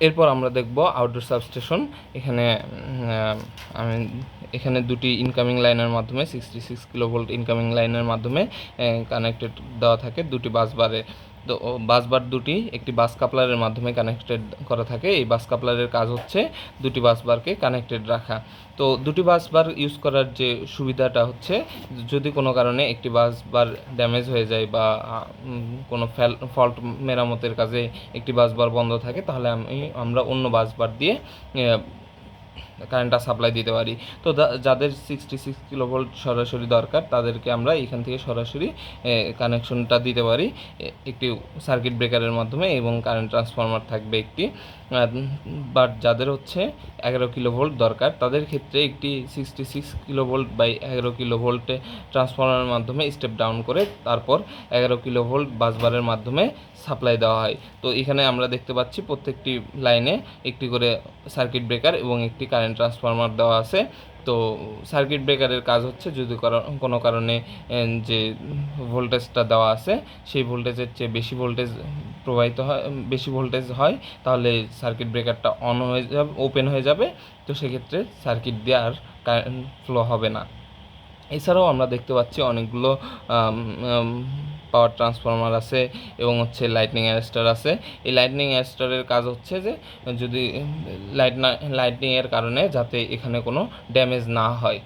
এরপর আমরা দেখব আউটডোর সাবস্টেশন। এখানে আমি এখানে দুটি ইনকামিং লাইনের মাধ্যমে 66 কিলোভোল্ট ইনকামিং লাইনের মাধ্যমে কানেক্টেড দেওয়া থাকে দুটি বাসবারে। তো বাসবার দুটি একটি বাস কাপলারের মাধ্যমে কানেক্টেড করা থাকে। এই বাস কাপলারের কাজ হচ্ছে দুটি বাসবারকে কানেক্টেড রাখা। তো দুটি বাসবার ইউজ করার যে সুবিধাটা হচ্ছে, যদি কোনো কারণে একটি বাসবার ড্যামেজ হয়ে যায় বা কোনো ফল্ট মেরামতের কাজে একটি বাসবার বন্ধ থাকে, তাহলে আমরা অন্য বাসবার দিয়ে কারেন্টটা সাপ্লাই দিতে পারি। তো যাদের 66 কিলোভোল্ট সরাসরি দরকার, তাদেরকে আমরা এখান থেকে সরাসরি কানেকশনটা দিতে পারি একটি সার্কিট ব্রেকারের মাধ্যমে, এবং কারেন্ট ট্রান্সফরমার থাকবে একটি। বাট যাদের হচ্ছে 11 কিলোভোল্ট দরকার, তাদের ক্ষেত্রে একটি 66 কিলোভোল্ট বাই 11 কিলোভোল্টে ট্রান্সফরমারের মাধ্যমে স্টেপ ডাউন করে তারপর 11 কিলোভোল্ট বাসবারের মাধ্যমে সাপ্লাই দেওয়া হয়। তো এখানে আমরা দেখতে পাচ্ছি প্রত্যেকটি লাইনে একটি করে সার্কিট ব্রেকার এবং একটি কারেন্ট ট্রান্সফরমার দেওয়া আছে। তো সার্কিট ব্রেকারের কাজ হচ্ছে, যদি কোনো কারণে যে ভোল্টেজটা দেওয়া আছে সেই ভোল্টেজের চেয়ে বেশি ভোল্টেজ হয়, তাহলে সার্কিট ব্রেকারটা অন হয়ে যাবে, ওপেন হয়ে যাবে। তো সেক্ষেত্রে সার্কিট দিয়ে আর কারেন্ট ফ্লো হবে না। এছাড়াও আমরা দেখতে পাচ্ছি অনেকগুলো পাওয়ার ট্রান্সফরমার আছে এবং হচ্ছে লাইটনিং অ্যারেস্টার আছে। এই লাইটনিং অ্যারেস্টারের কাজ হচ্ছে যে, যদি লাইটনিংয়ের কারণে যাতে এখানে কোনো ড্যামেজ না হয়।